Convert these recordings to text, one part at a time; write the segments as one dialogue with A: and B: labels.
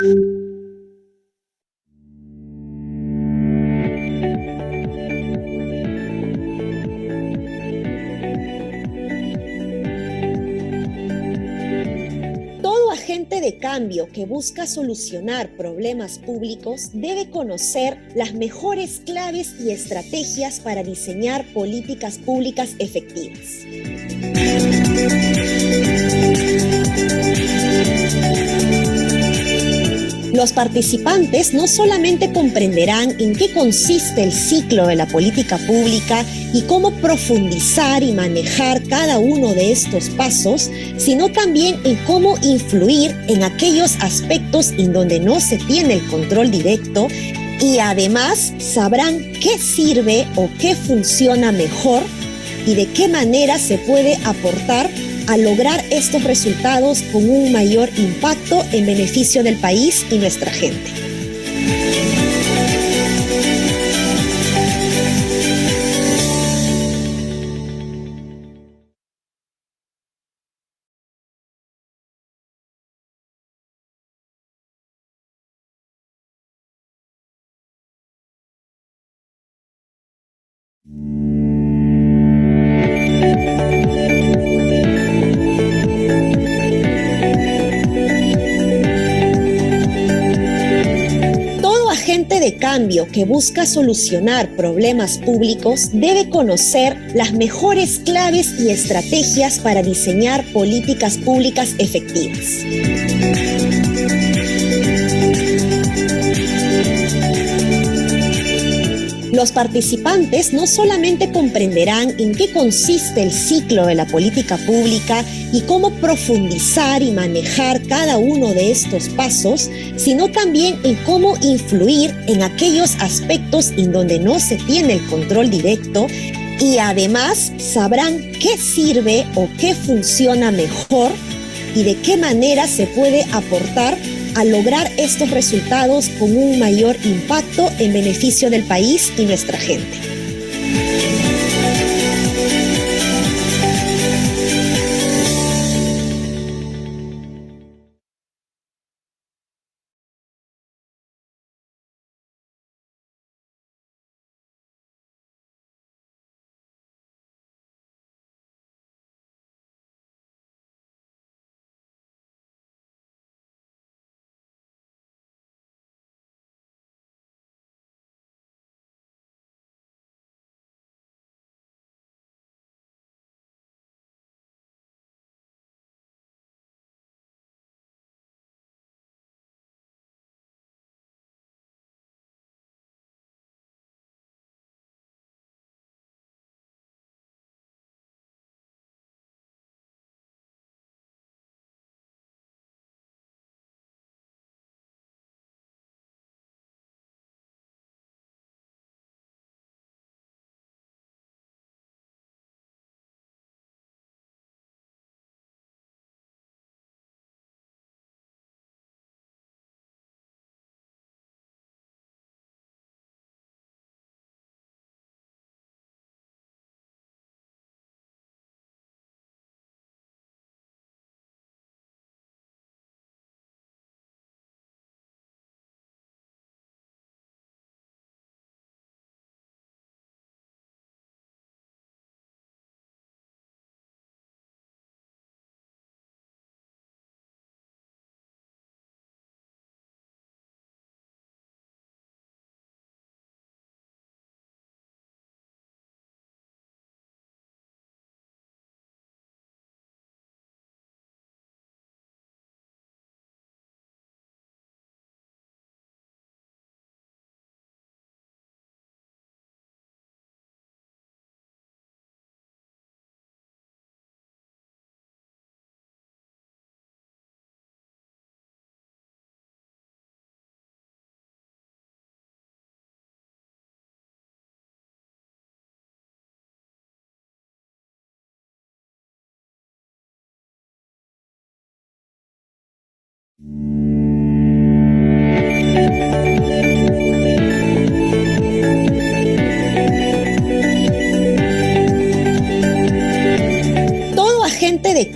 A: Todo agente de cambio que busca solucionar problemas públicos debe conocer las mejores claves y estrategias para diseñar políticas públicas efectivas. Los participantes no solamente comprenderán en qué consiste el ciclo de la política pública y cómo profundizar y manejar cada uno de estos pasos, sino también en cómo influir en aquellos aspectos en donde no se tiene el control directo, y además sabrán qué sirve o qué funciona mejor y de qué manera se puede aportar a lograr estos resultados con un mayor impacto en beneficio del país y nuestra gente. De cambio que busca solucionar problemas públicos debe conocer las mejores claves y estrategias para diseñar políticas públicas efectivas. Los participantes no solamente comprenderán en qué consiste el ciclo de la política pública y cómo profundizar y manejar cada uno de estos pasos, sino también en cómo influir en aquellos aspectos en donde no se tiene el control directo, y además sabrán qué sirve o qué funciona mejor y de qué manera se puede aportar a lograr estos resultados con un mayor impacto en beneficio del país y nuestra gente.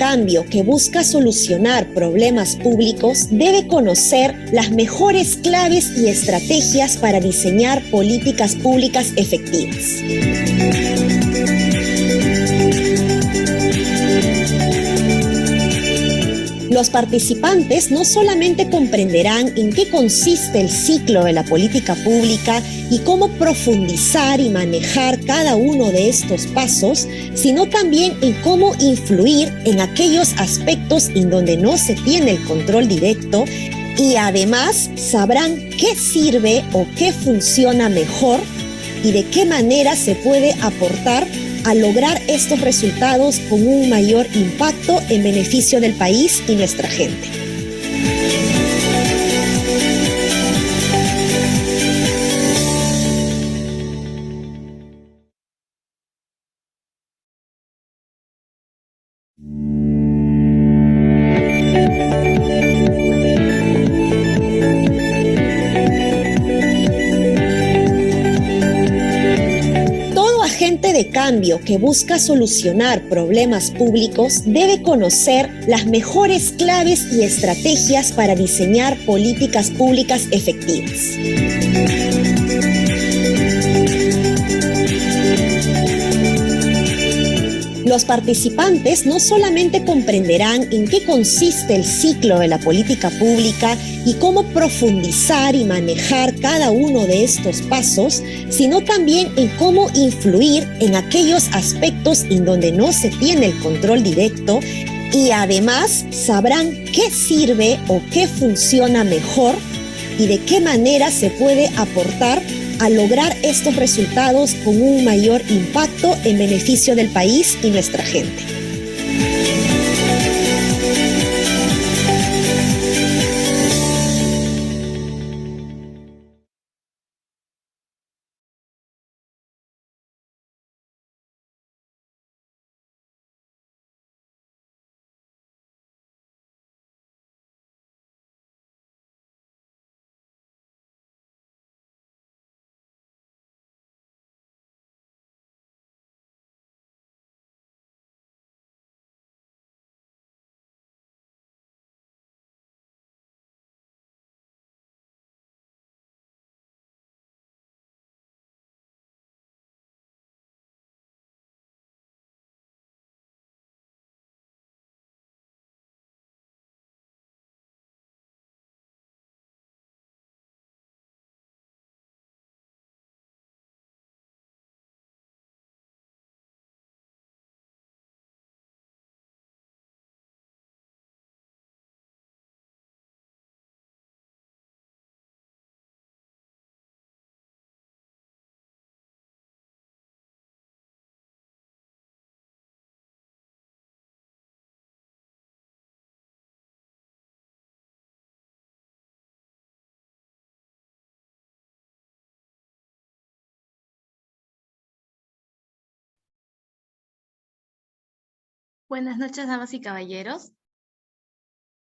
A: cambio que busca solucionar problemas públicos debe conocer las mejores claves y estrategias para diseñar políticas públicas efectivas. Los participantes no solamente comprenderán en qué consiste el ciclo de la política pública y cómo profundizar y manejar cada uno de estos pasos, sino también en cómo influir en aquellos aspectos en donde no se tiene el control directo, y además sabrán qué sirve o qué funciona mejor y de qué manera se puede aportar a lograr estos resultados con un mayor impacto en beneficio del país y nuestra gente. De cambio que busca solucionar problemas públicos debe conocer las mejores claves y estrategias para diseñar políticas públicas efectivas. Los participantes no solamente comprenderán en qué consiste el ciclo de la política pública y cómo profundizar y manejar cada uno de estos pasos, sino también en cómo influir en aquellos aspectos en donde no se tiene el control directo, y además sabrán qué sirve o qué funciona mejor y de qué manera se puede aportar a lograr estos resultados con un mayor impacto en beneficio del país y nuestra gente.
B: Buenas noches, damas y caballeros.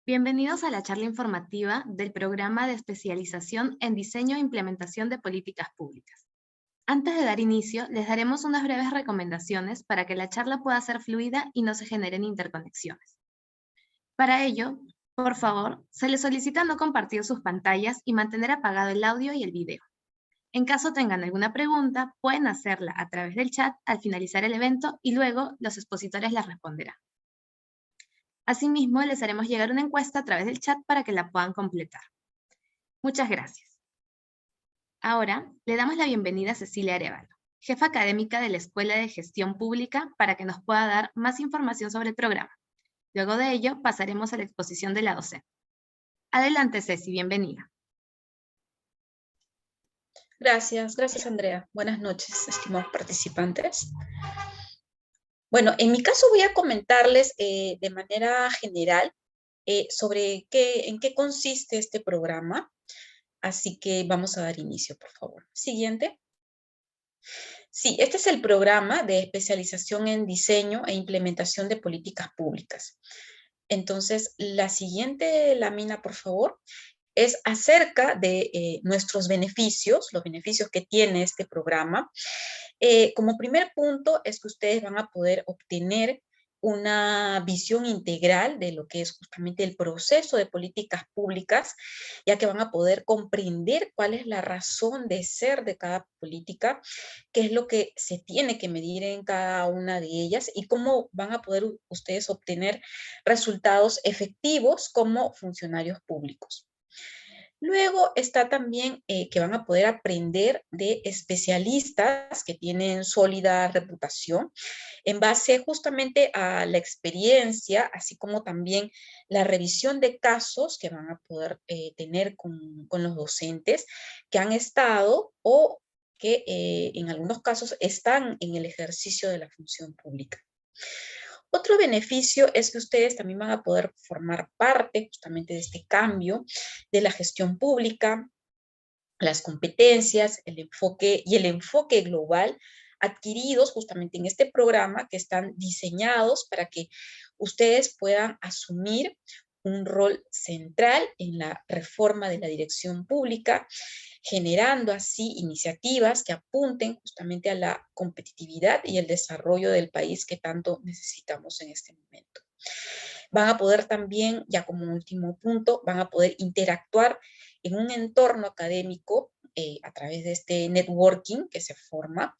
B: Bienvenidos a la charla informativa del Programa de Especialización en Diseño e Implementación de Políticas Públicas. Antes de dar inicio, les daremos unas breves recomendaciones para que la charla pueda ser fluida y no se generen interconexiones. Para ello, por favor, se les solicita no compartir sus pantallas y mantener apagado el audio y el video. En caso tengan alguna pregunta, pueden hacerla a través del chat al finalizar el evento y luego los expositores las responderán. Asimismo, les haremos llegar una encuesta a través del chat para que la puedan completar. Muchas gracias. Ahora, le damos la bienvenida a Cecilia Arévalo, jefa académica de la Escuela de Gestión Pública, para que nos pueda dar más información sobre el programa. Luego de ello, pasaremos a la exposición de la docente. Adelante, Ceci, bienvenida.
C: Gracias Andrea. Buenas noches, estimados participantes. Bueno, en mi caso voy a comentarles de manera general sobre en qué consiste este programa. Así que vamos a dar inicio, por favor. Siguiente. Sí, este es el programa de especialización en diseño e implementación de políticas públicas. Entonces, la siguiente lámina, por favor, es acerca de nuestros beneficios, los beneficios que tiene este programa. Como primer punto es que ustedes van a poder obtener una visión integral de lo que es justamente el proceso de políticas públicas, ya que van a poder comprender cuál es la razón de ser de cada política, qué es lo que se tiene que medir en cada una de ellas y cómo van a poder ustedes obtener resultados efectivos como funcionarios públicos. Luego está también que van a poder aprender de especialistas que tienen sólida reputación en base justamente a la experiencia, así como también la revisión de casos que van a poder tener con los docentes que han estado o que en algunos casos están en el ejercicio de la función pública. Otro beneficio es que ustedes también van a poder formar parte justamente de este cambio de la gestión pública, las competencias, el enfoque global adquiridos justamente en este programa que están diseñados para que ustedes puedan asumir un rol central en la reforma de la dirección pública, generando así iniciativas que apunten justamente a la competitividad y el desarrollo del país que tanto necesitamos en este momento. Van a poder también, ya como último punto, van a poder interactuar en un entorno académico a través de este networking que se forma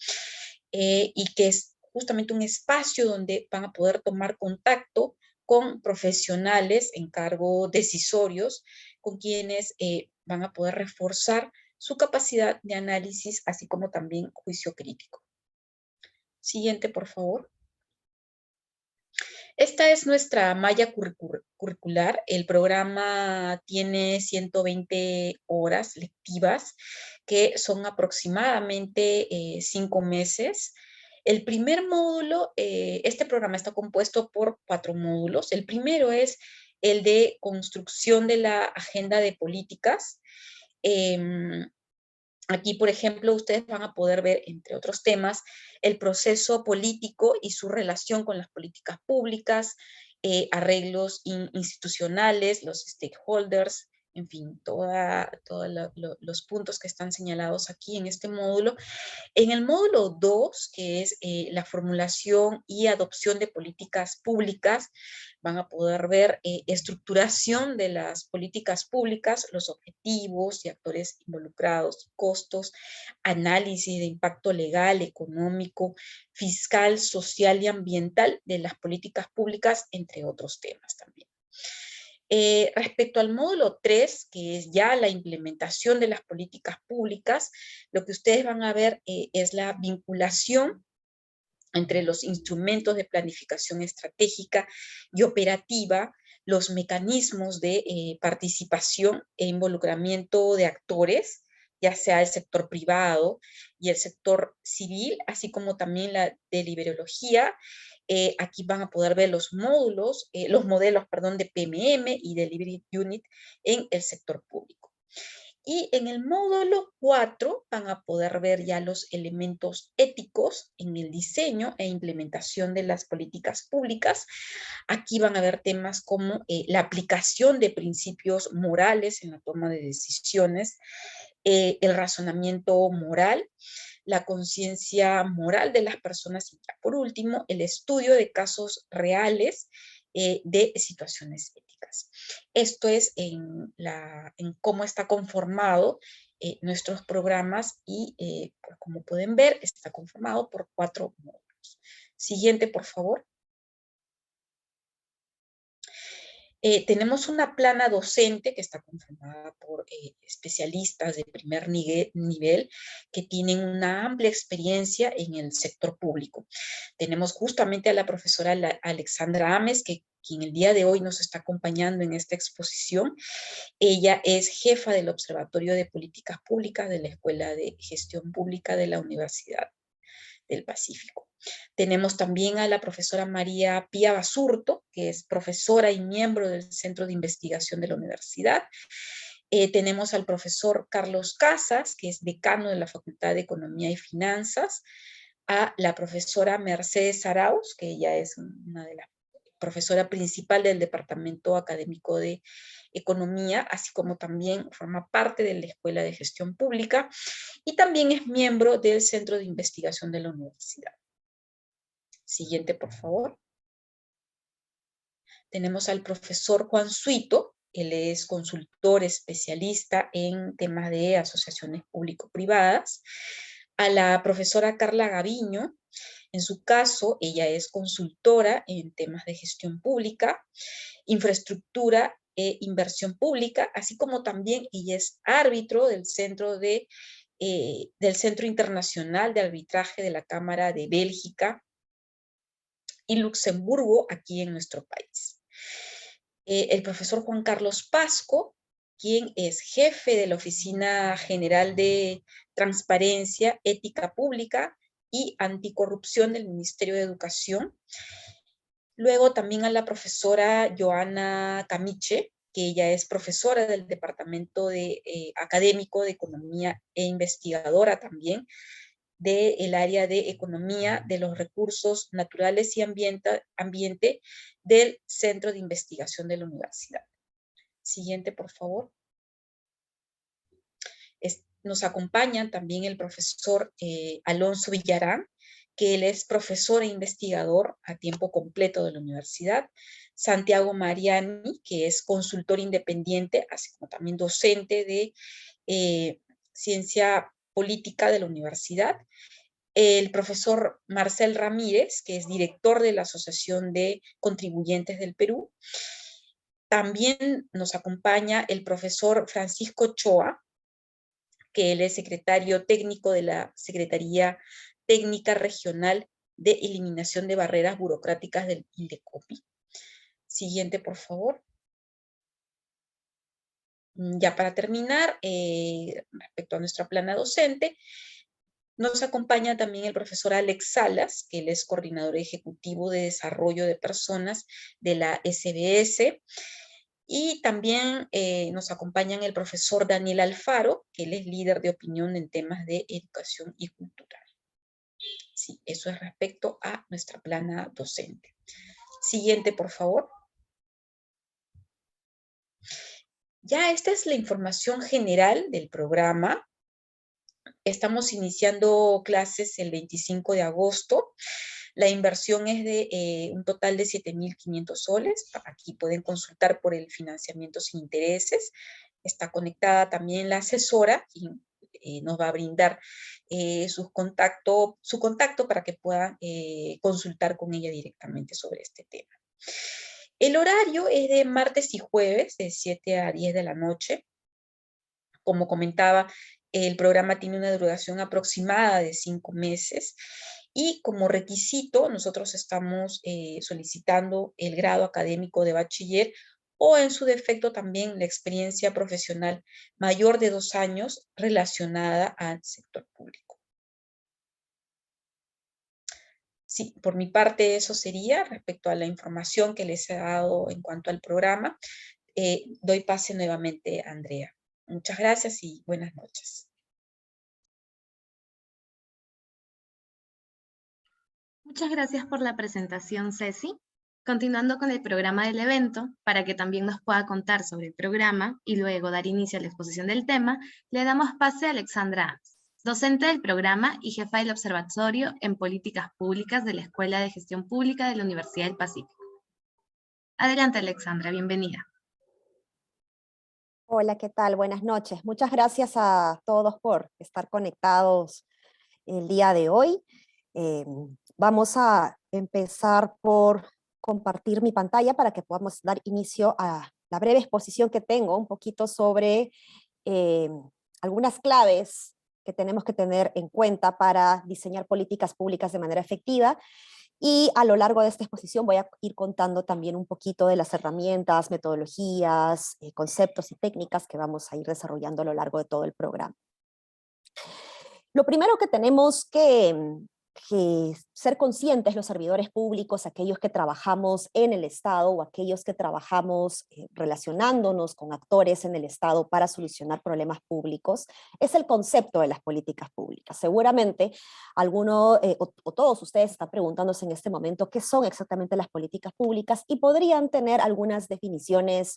C: y que es justamente un espacio donde van a poder tomar contacto con profesionales en cargos decisorios, con quienes van a poder reforzar su capacidad de análisis, así como también juicio crítico. Siguiente, por favor. Esta es nuestra malla curricular. El programa tiene 120 horas lectivas, que son aproximadamente 5 meses. El primer módulo, este programa está compuesto por 4 módulos. El primero es el de construcción de la agenda de políticas. Aquí, por ejemplo, ustedes van a poder ver, entre otros temas, el proceso político y su relación con las políticas públicas, arreglos institucionales, los stakeholders, en fin, todos los puntos que están señalados aquí en este módulo. En el módulo 2, que es la formulación y adopción de políticas públicas, van a poder ver estructuración de las políticas públicas, los objetivos y actores involucrados, costos, análisis de impacto legal, económico, fiscal, social y ambiental de las políticas públicas, entre otros temas también. Respecto al módulo 3, que es ya la implementación de las políticas públicas, lo que ustedes van a ver es la vinculación entre los instrumentos de planificación estratégica y operativa, los mecanismos de participación e involucramiento de actores, ya sea el sector privado y el sector civil, así como también la deliberología. Aquí van a poder ver los modelos, de PMM y Delivery Unit en el sector público. Y en el módulo 4 van a poder ver ya los elementos éticos en el diseño e implementación de las políticas públicas. Aquí van a ver temas como la aplicación de principios morales en la toma de decisiones, el razonamiento moral, la conciencia moral de las personas y, por último, el estudio de casos reales de situaciones éticas. Esto es en cómo está conformado nuestros programas y, pues, como pueden ver, está conformado por 4 módulos. Siguiente, por favor. Tenemos una plana docente que está conformada por especialistas de primer nivel que tienen una amplia experiencia en el sector público. Tenemos justamente a la profesora Alexandra Ames, quien el día de hoy nos está acompañando en esta exposición. Ella es jefa del Observatorio de Políticas Públicas de la Escuela de Gestión Pública de la Universidad del Pacífico. Tenemos también a la profesora María Pía Basurto, que es profesora y miembro del Centro de Investigación de la Universidad. Tenemos al profesor Carlos Casas, que es decano de la Facultad de Economía y Finanzas, a la profesora Mercedes Arauz, que ella es una de las profesora principal del Departamento Académico de Economía, así como también forma parte de la Escuela de Gestión Pública y también es miembro del Centro de Investigación de la Universidad. Siguiente, por favor. Tenemos al profesor Juan Suito, él es consultor especialista en temas de asociaciones público-privadas. A la profesora Carla Gaviño, en su caso, ella es consultora en temas de gestión pública, infraestructura e inversión pública, así como también ella es árbitro del Centro Internacional de Arbitraje de la Cámara de Bélgica y Luxemburgo, aquí en nuestro país. El profesor Juan Carlos Pasco, quien es jefe de la Oficina General de Transparencia, Ética Pública y Anticorrupción del Ministerio de Educación. Luego también a la profesora Joana Camiche, que ella es profesora del Departamento Académico de Economía e investigadora también del área de Economía de los Recursos Naturales y Ambiente del Centro de Investigación de la Universidad. Siguiente, por favor. Nos acompaña también el profesor Alonso Villarán, que él es profesor e investigador a tiempo completo de la universidad. Santiago Mariani, que es consultor independiente, así como también docente de ciencia política de la universidad. El profesor Marcel Ramírez, que es director de la Asociación de Contribuyentes del Perú. También nos acompaña el profesor Francisco Choa, que él es secretario técnico de la Secretaría Técnica Regional de Eliminación de Barreras Burocráticas del INDECOPI. Siguiente, por favor. Ya para terminar, respecto a nuestra plana docente, nos acompaña también el profesor Alex Salas, que él es coordinador ejecutivo de desarrollo de personas de la SBS, y también nos acompañan el profesor Daniel Alfaro, que él es líder de opinión en temas de educación y cultura. Sí, eso es respecto a nuestra plana docente. Siguiente, por favor. Ya esta es la información general del programa. Estamos iniciando clases el 25 de agosto. La inversión es de un total de 7.500 soles. Aquí pueden consultar por el financiamiento sin intereses. Está conectada también la asesora, quien nos va a brindar su contacto para que puedan consultar con ella directamente sobre este tema. El horario es de martes y jueves, de 7 a 10 de la noche. Como comentaba, el programa tiene una duración aproximada de 5 meses y como requisito nosotros estamos solicitando el grado académico de bachiller o en su defecto también la experiencia profesional mayor de 2 años relacionada al sector público. Sí, por mi parte eso sería respecto a la información que les he dado en cuanto al programa. Doy pase nuevamente a Andrea. Muchas gracias y buenas noches.
B: Muchas gracias por la presentación, Ceci. Continuando con el programa del evento, para que también nos pueda contar sobre el programa y luego dar inicio a la exposición del tema, le damos pase a Alexandra Ames, docente del programa y jefa del Observatorio en Políticas Públicas de la Escuela de Gestión Pública de la Universidad del Pacífico. Adelante, Alexandra, bienvenida.
A: Hola, ¿qué tal? Buenas noches. Muchas gracias a todos por estar conectados el día de hoy. Vamos a empezar por compartir mi pantalla para que podamos dar inicio a la breve exposición que tengo, un poquito sobre algunas claves que tenemos que tener en cuenta para diseñar políticas públicas de manera efectiva. Y a lo largo de esta exposición voy a ir contando también un poquito de las herramientas, metodologías, conceptos y técnicas que vamos a ir desarrollando a lo largo de todo el programa. Lo primero que tenemos que ser conscientes los servidores públicos, aquellos que trabajamos en el Estado o aquellos que trabajamos relacionándonos con actores en el Estado para solucionar problemas públicos, es el concepto de las políticas públicas. Seguramente alguno o todos ustedes están preguntándose en este momento qué son exactamente las políticas públicas y podrían tener algunas definiciones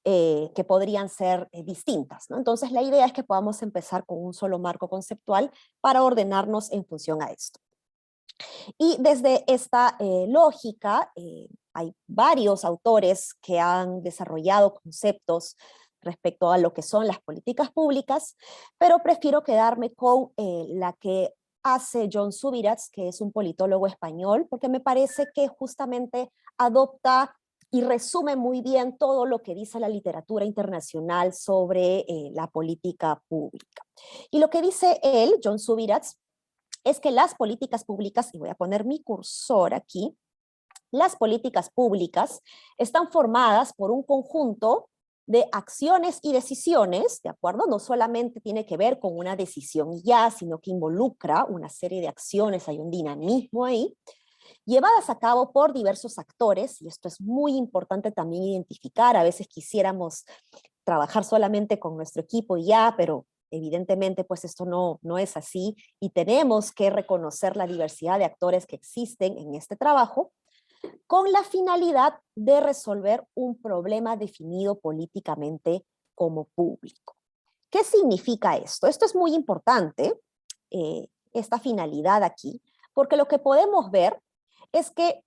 A: que podrían ser distintas, ¿no? Entonces la idea es que podamos empezar con un solo marco conceptual para ordenarnos en función a esto. Y desde esta lógica Hay varios autores que han desarrollado conceptos respecto a lo que son las políticas públicas, pero prefiero quedarme con la que hace John Subirats, que es un politólogo español, porque me parece que justamente adopta y resume muy bien todo lo que dice la literatura internacional sobre la política pública. Y lo que dice él, John Subirats, es que las políticas públicas, y voy a poner mi cursor aquí, las políticas públicas están formadas por un conjunto de acciones y decisiones, ¿de acuerdo? No solamente tiene que ver con una decisión ya, sino que involucra una serie de acciones, hay un dinamismo ahí, llevadas a cabo por diversos actores, y esto es muy importante también identificar. A veces quisiéramos trabajar solamente con nuestro equipo y ya, pero evidentemente pues esto no es así, y tenemos que reconocer la diversidad de actores que existen en este trabajo, con la finalidad de resolver un problema definido políticamente como público. ¿Qué significa esto? Esto es muy importante, esta finalidad aquí, porque lo que podemos ver es que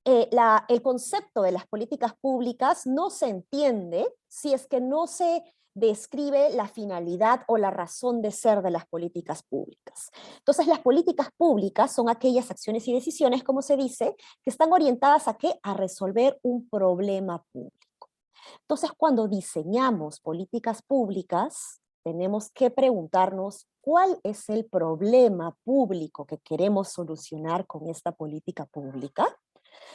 A: el concepto de las políticas públicas no se entiende si es que no se describe la finalidad o la razón de ser de las políticas públicas. Entonces, las políticas públicas son aquellas acciones y decisiones, como se dice, que están orientadas ¿a qué? A resolver un problema público. Entonces, cuando diseñamos políticas públicas, tenemos que preguntarnos cuál es el problema público que queremos solucionar con esta política pública.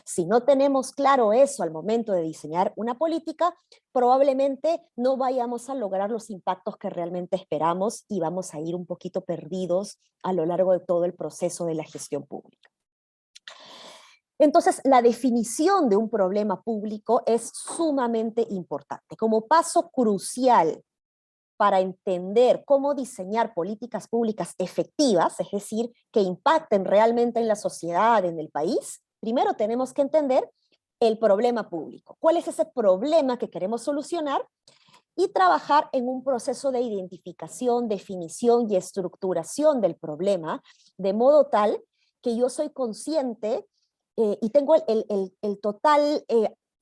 A: Si no tenemos claro eso al momento de diseñar una política, probablemente no vayamos a lograr los impactos que realmente esperamos y vamos a ir un poquito perdidos a lo largo de todo el proceso de la gestión pública. Entonces, la definición de un problema público es sumamente importante. Como paso crucial para entender cómo diseñar políticas públicas efectivas, es decir, que impacten realmente en la sociedad, en el país, primero tenemos que entender el problema público. ¿Cuál es ese problema que queremos solucionar? Y trabajar en un proceso de identificación, definición y estructuración del problema, de modo tal que yo soy consciente y tengo el total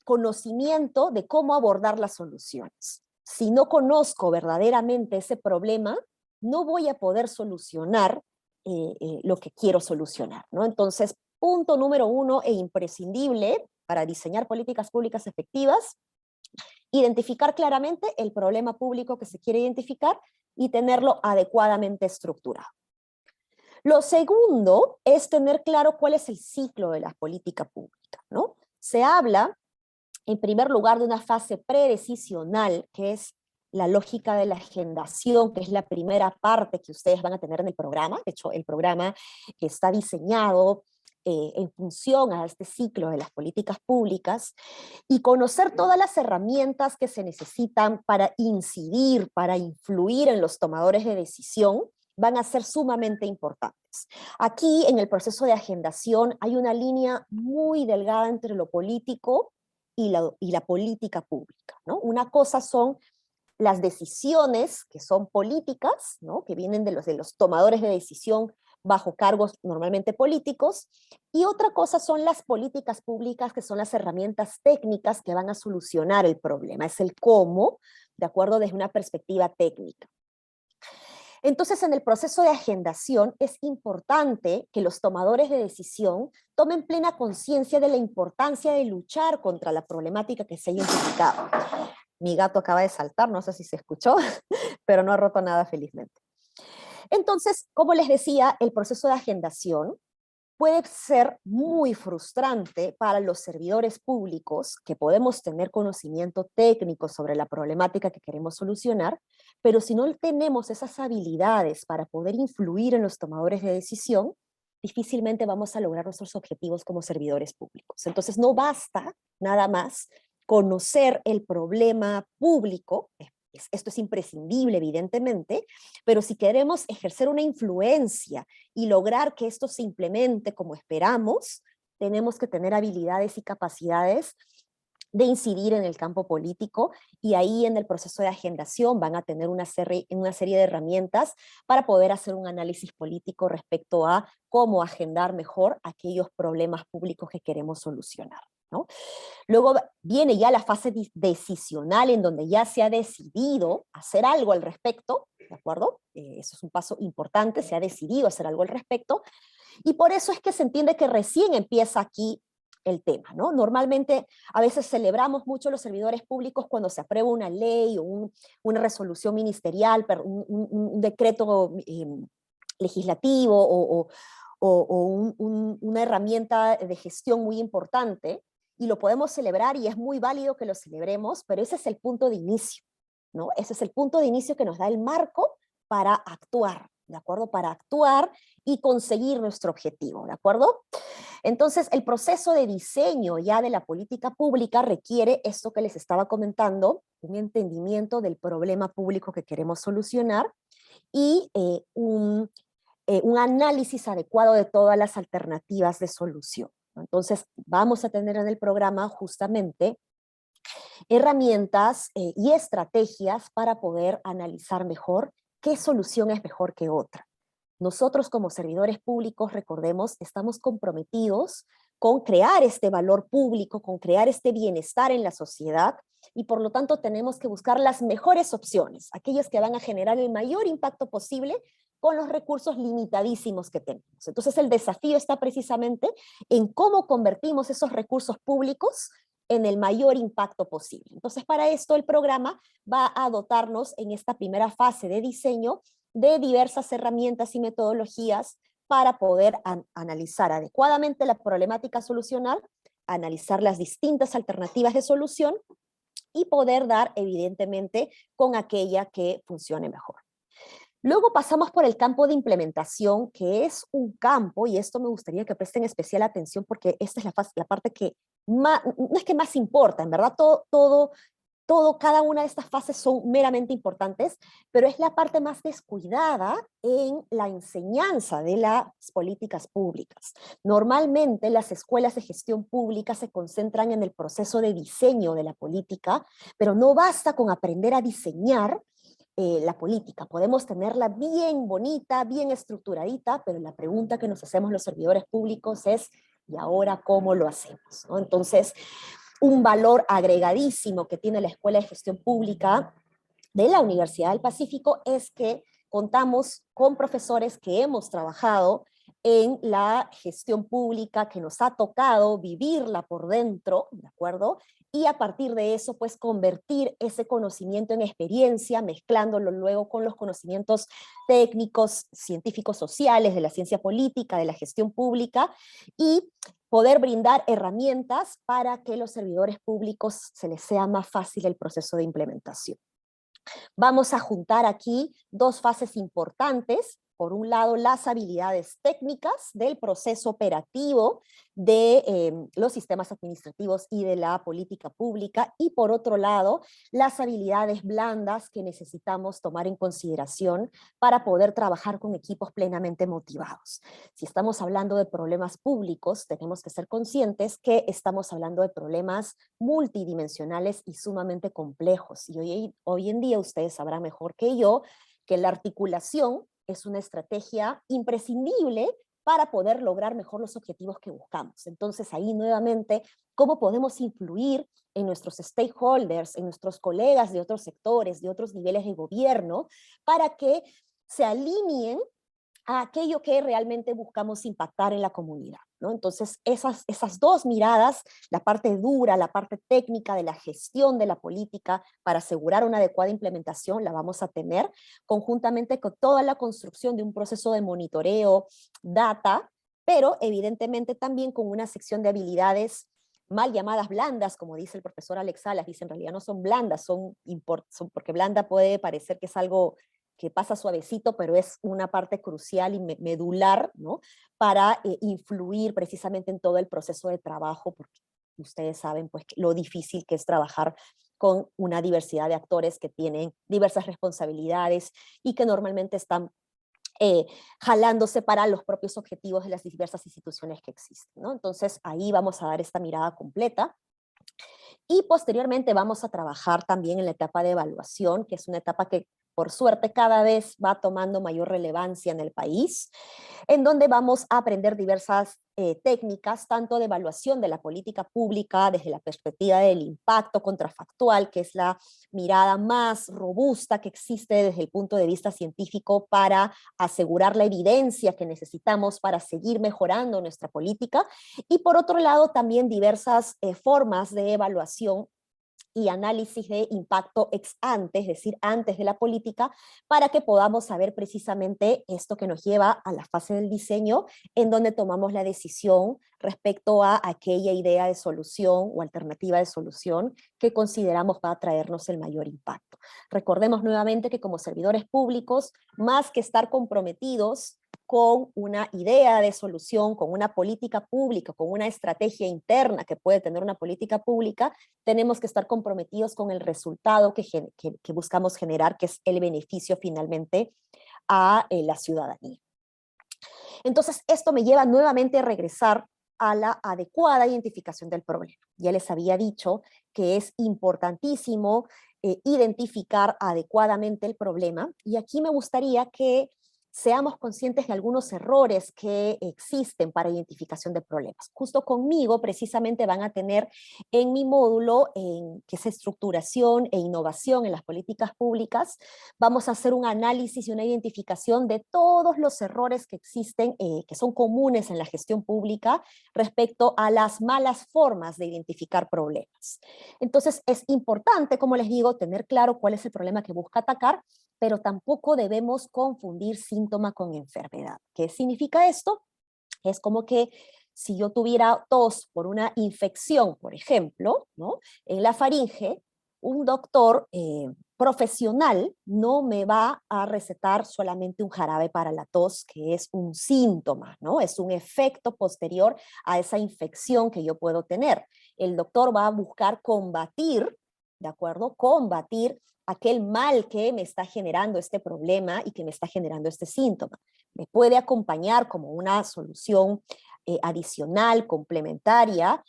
A: conocimiento de cómo abordar las soluciones. Si no conozco verdaderamente ese problema, no voy a poder solucionar lo que quiero solucionar, ¿no? Entonces, punto número 1 e imprescindible para diseñar políticas públicas efectivas: identificar claramente el problema público que se quiere identificar y tenerlo adecuadamente estructurado. Lo segundo es tener claro cuál es el ciclo de la política pública, ¿no? Se habla, en primer lugar, de una fase predecisional, que es la lógica de la agendación, que es la primera parte que ustedes van a tener en el programa. De hecho, el programa está diseñado en función a este ciclo de las políticas públicas, y conocer todas las herramientas que se necesitan para incidir, para influir en los tomadores de decisión, van a ser sumamente importantes. Aquí, en el proceso de agendación, hay una línea muy delgada entre lo político y la política pública, ¿no? Una cosa son las decisiones que son políticas, ¿no? Que vienen de los tomadores de decisión bajo cargos normalmente políticos, y otra cosa son las políticas públicas, que son las herramientas técnicas que van a solucionar el problema. Es el cómo, de acuerdo desde una perspectiva técnica. Entonces, en el proceso de agendación es importante que los tomadores de decisión tomen plena conciencia de la importancia de luchar contra la problemática que se ha identificado. Mi gato acaba de saltar, no sé si se escuchó, pero no ha roto nada, felizmente. Entonces, como les decía, el proceso de agendación puede ser muy frustrante para los servidores públicos, que podemos tener conocimiento técnico sobre la problemática que queremos solucionar, pero si no tenemos esas habilidades para poder influir en los tomadores de decisión, difícilmente vamos a lograr nuestros objetivos como servidores públicos. Entonces, no basta nada más conocer el problema público. Esto es imprescindible, evidentemente, pero si queremos ejercer una influencia y lograr que esto se implemente como esperamos, tenemos que tener habilidades y capacidades de incidir en el campo político, y ahí en el proceso de agendación van a tener una serie de herramientas para poder hacer un análisis político respecto a cómo agendar mejor aquellos problemas públicos que queremos solucionar. ¿no? Luego viene ya la fase decisional, en donde ya se ha decidido hacer algo al respecto, ¿de acuerdo? Eso es un paso importante, se ha decidido hacer algo al respecto, y por eso es que se entiende que recién empieza aquí el tema, ¿no? Normalmente a veces celebramos mucho los servidores públicos cuando se aprueba una ley o una resolución ministerial, un decreto legislativo o una herramienta de gestión muy importante, y lo podemos celebrar y es muy válido que lo celebremos, pero ese es el punto de inicio, ¿no? Ese es el punto de inicio que nos da el marco para actuar, ¿de acuerdo? Para actuar y conseguir nuestro objetivo, ¿de acuerdo? Entonces, el proceso de diseño ya de la política pública requiere esto que les estaba comentando, un entendimiento del problema público que queremos solucionar y un análisis adecuado de todas las alternativas de solución. Entonces, vamos a tener en el programa justamente herramientas y estrategias para poder analizar mejor qué solución es mejor que otra. Nosotros como servidores públicos, recordemos, estamos comprometidos con crear este valor público, con crear este bienestar en la sociedad, y por lo tanto tenemos que buscar las mejores opciones, aquellas que van a generar el mayor impacto posible con los recursos limitadísimos que tenemos. Entonces el desafío está precisamente en cómo convertimos esos recursos públicos en el mayor impacto posible. Entonces para esto el programa va a dotarnos en esta primera fase de diseño de diversas herramientas y metodologías para poder analizar adecuadamente la problemática a solucionar, analizar las distintas alternativas de solución y poder dar evidentemente con aquella que funcione mejor. Luego pasamos por el campo de implementación, que es un campo, y esto me gustaría que presten especial atención porque esta es la parte que más, no es que más importa, en verdad cada una de estas fases son meramente importantes, pero es la parte más descuidada en la enseñanza de las políticas públicas. Normalmente las escuelas de gestión pública se concentran en el proceso de diseño de la política, pero no basta con aprender a diseñar la política. Podemos tenerla bien bonita, bien estructuradita, pero la pregunta que nos hacemos los servidores públicos es, ¿y ahora cómo lo hacemos? ¿No? Entonces, un valor agregadísimo que tiene la Escuela de Gestión Pública de la Universidad del Pacífico es que contamos con profesores que hemos trabajado en la gestión pública, que nos ha tocado vivirla por dentro, ¿de acuerdo? Y a partir de eso, pues convertir ese conocimiento en experiencia, mezclándolo luego con los conocimientos técnicos, científicos, sociales, de la ciencia política, de la gestión pública, y poder brindar herramientas para que los servidores públicos se les sea más fácil el proceso de implementación. Vamos a juntar aquí dos fases importantes. Por un lado, las habilidades técnicas del proceso operativo de los sistemas administrativos y de la política pública, y por otro lado, las habilidades blandas que necesitamos tomar en consideración para poder trabajar con equipos plenamente motivados. Si estamos hablando de problemas públicos, tenemos que ser conscientes que estamos hablando de problemas multidimensionales y sumamente complejos, y hoy en día ustedes sabrán mejor que yo que la articulación es una estrategia imprescindible para poder lograr mejor los objetivos que buscamos. Entonces ahí nuevamente, ¿cómo podemos influir en nuestros stakeholders, en nuestros colegas de otros sectores, de otros niveles de gobierno, para que se alineen a aquello que realmente buscamos impactar en la comunidad, ¿no? Entonces, esas dos miradas, la parte dura, la parte técnica de la gestión de la política para asegurar una adecuada implementación, la vamos a tener conjuntamente con toda la construcción de un proceso de monitoreo, data, pero evidentemente también con una sección de habilidades mal llamadas blandas, como dice el profesor Alex Salas. Dice, en realidad no son blandas, son porque blanda puede parecer que es algo que pasa suavecito, pero es una parte crucial y medular, ¿no? Para influir precisamente en todo el proceso de trabajo, porque ustedes saben pues lo difícil que es trabajar con una diversidad de actores que tienen diversas responsabilidades y que normalmente están jalándose para los propios objetivos de las diversas instituciones que existen, ¿no? Entonces ahí vamos a dar esta mirada completa. Y posteriormente vamos a trabajar también en la etapa de evaluación, que es una etapa que por suerte cada vez va tomando mayor relevancia en el país, en donde vamos a aprender diversas técnicas, tanto de evaluación de la política pública desde la perspectiva del impacto contrafactual, que es la mirada más robusta que existe desde el punto de vista científico para asegurar la evidencia que necesitamos para seguir mejorando nuestra política, y por otro lado también diversas formas de evaluación y análisis de impacto ex ante, es decir, antes de la política, para que podamos saber precisamente esto que nos lleva a la fase del diseño, en donde tomamos la decisión respecto a aquella idea de solución o alternativa de solución que consideramos va a traernos el mayor impacto. Recordemos nuevamente que como servidores públicos, más que estar comprometidos con una idea de solución, con una política pública, con una estrategia interna que puede tener una política pública, tenemos que estar comprometidos con el resultado que buscamos generar, que es el beneficio finalmente a la ciudadanía. Entonces, esto me lleva nuevamente a regresar a la adecuada identificación del problema. Ya les había dicho que es importantísimo identificar adecuadamente el problema, y aquí me gustaría que seamos conscientes de algunos errores que existen para identificación de problemas. Justo conmigo precisamente van a tener en mi módulo, que es estructuración e innovación en las políticas públicas, vamos a hacer un análisis y una identificación de todos los errores que existen, que son comunes en la gestión pública respecto a las malas formas de identificar problemas. Entonces es importante, como les digo, tener claro cuál es el problema que busca atacar, pero tampoco debemos confundir síntoma con enfermedad. ¿Qué significa esto? Es como que si yo tuviera tos por una infección, por ejemplo, ¿no?, en la faringe, un doctor profesional no me va a recetar solamente un jarabe para la tos, que es un síntoma, ¿no? Es un efecto posterior a esa infección que yo puedo tener. El doctor va a buscar combatir, ¿de acuerdo? Combatir aquel mal que me está generando este problema y que me está generando este síntoma. Me puede acompañar como una solución adicional, complementaria,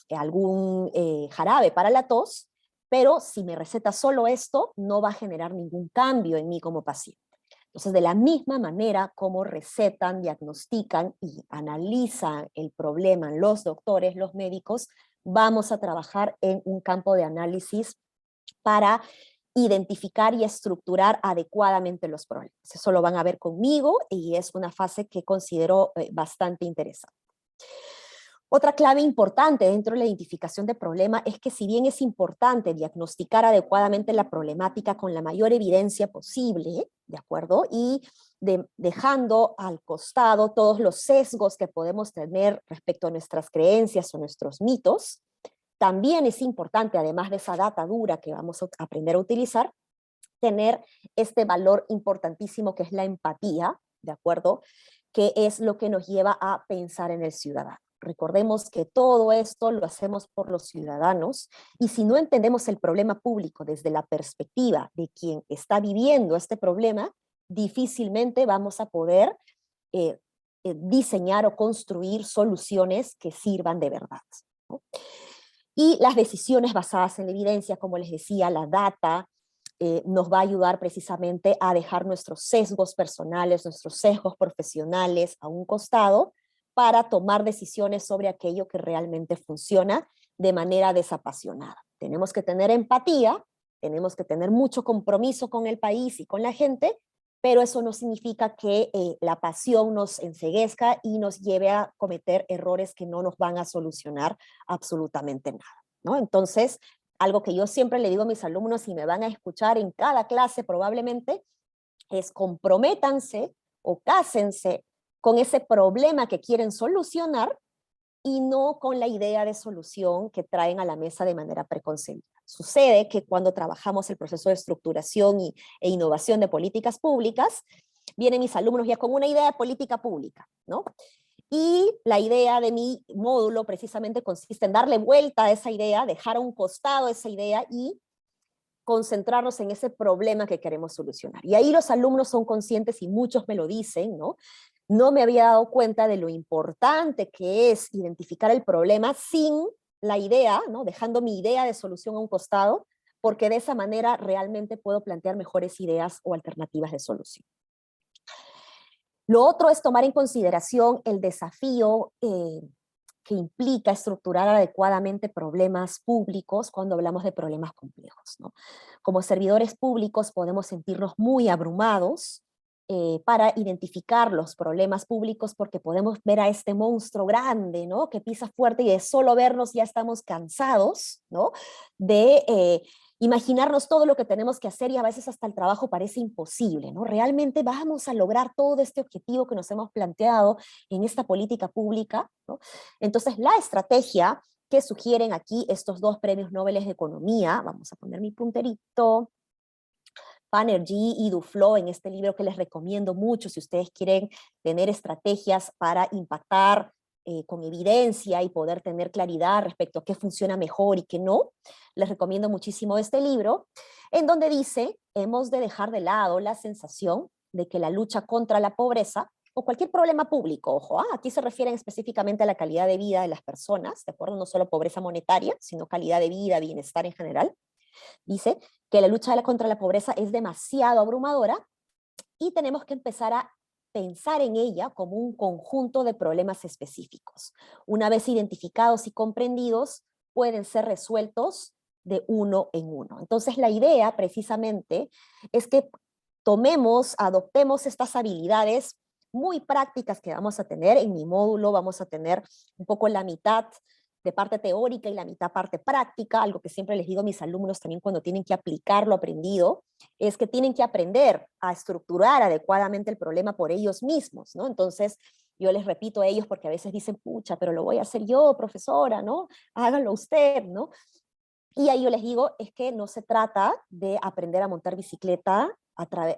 A: algún jarabe para la tos, pero si me receta solo esto, no va a generar ningún cambio en mí como paciente. Entonces, de la misma manera como recetan, diagnostican y analizan el problema los doctores, los médicos, vamos a trabajar en un campo de análisis para identificar y estructurar adecuadamente los problemas. Eso lo van a ver conmigo y es una fase que considero bastante interesante. Otra clave importante dentro de la identificación de problema es que si bien es importante diagnosticar adecuadamente la problemática con la mayor evidencia posible, ¿de acuerdo? Y dejando al costado todos los sesgos que podemos tener respecto a nuestras creencias o nuestros mitos, también es importante, además de esa data dura que vamos a aprender a utilizar, tener este valor importantísimo que es la empatía, ¿de acuerdo? Que es lo que nos lleva a pensar en el ciudadano. Recordemos que todo esto lo hacemos por los ciudadanos, y si no entendemos el problema público desde la perspectiva de quien está viviendo este problema, difícilmente vamos a poder diseñar o construir soluciones que sirvan de verdad, ¿no? Y las decisiones basadas en la evidencia, como les decía, la data, nos va a ayudar precisamente a dejar nuestros sesgos personales, nuestros sesgos profesionales a un costado para tomar decisiones sobre aquello que realmente funciona de manera desapasionada. Tenemos que tener empatía, tenemos que tener mucho compromiso con el país y con la gente, pero eso no significa que la pasión nos enceguezca y nos lleve a cometer errores que no nos van a solucionar absolutamente nada, ¿no? Entonces, algo que yo siempre le digo a mis alumnos y me van a escuchar en cada clase probablemente, es comprométanse o cásense con ese problema que quieren solucionar y no con la idea de solución que traen a la mesa de manera preconcebida. Sucede que cuando trabajamos el proceso de estructuración e innovación de políticas públicas, vienen mis alumnos ya con una idea de política pública, ¿no? Y la idea de mi módulo precisamente consiste en darle vuelta a esa idea, dejar a un costado esa idea y concentrarnos en ese problema que queremos solucionar. Y ahí los alumnos son conscientes y muchos me lo dicen, ¿no? No me había dado cuenta de lo importante que es identificar el problema sin la idea, ¿no?, dejando mi idea de solución a un costado, porque de esa manera realmente puedo plantear mejores ideas o alternativas de solución. Lo otro es tomar en consideración el desafío que implica estructurar adecuadamente problemas públicos cuando hablamos de problemas complejos, ¿no? Como servidores públicos podemos sentirnos muy abrumados para identificar los problemas públicos porque podemos ver a este monstruo grande, ¿no? Que pisa fuerte y de solo vernos ya estamos cansados, ¿no? De imaginarnos todo lo que tenemos que hacer y a veces hasta el trabajo parece imposible, ¿no? ¿Realmente vamos a lograr todo este objetivo que nos hemos planteado en esta política pública, ¿no? Entonces, la estrategia que sugieren aquí estos dos premios Nobel de Economía, vamos a poner mi punterito, Banerjee y Duflo, en este libro que les recomiendo mucho si ustedes quieren tener estrategias para impactar con evidencia y poder tener claridad respecto a qué funciona mejor y qué no. Les recomiendo muchísimo este libro, en donde dice, hemos de dejar de lado la sensación de que la lucha contra la pobreza o cualquier problema público, ojo, aquí se refieren específicamente a la calidad de vida de las personas, ¿de acuerdo? No solo pobreza monetaria, sino calidad de vida, bienestar en general. Dice que la lucha contra la pobreza es demasiado abrumadora y tenemos que empezar a pensar en ella como un conjunto de problemas específicos. Una vez identificados y comprendidos, pueden ser resueltos de uno en uno. Entonces la idea precisamente es que adoptemos estas habilidades muy prácticas que vamos a tener. En mi módulo vamos a tener un poco la mitad de parte teórica y la mitad parte práctica. Algo que siempre les digo a mis alumnos también cuando tienen que aplicar lo aprendido, es que tienen que aprender a estructurar adecuadamente el problema por ellos mismos, ¿no? Entonces, yo les repito a ellos porque a veces dicen, pucha, pero lo voy a hacer yo, profesora, ¿no? Hágalo usted, ¿no? Y ahí yo les digo, es que no se trata de aprender a montar bicicleta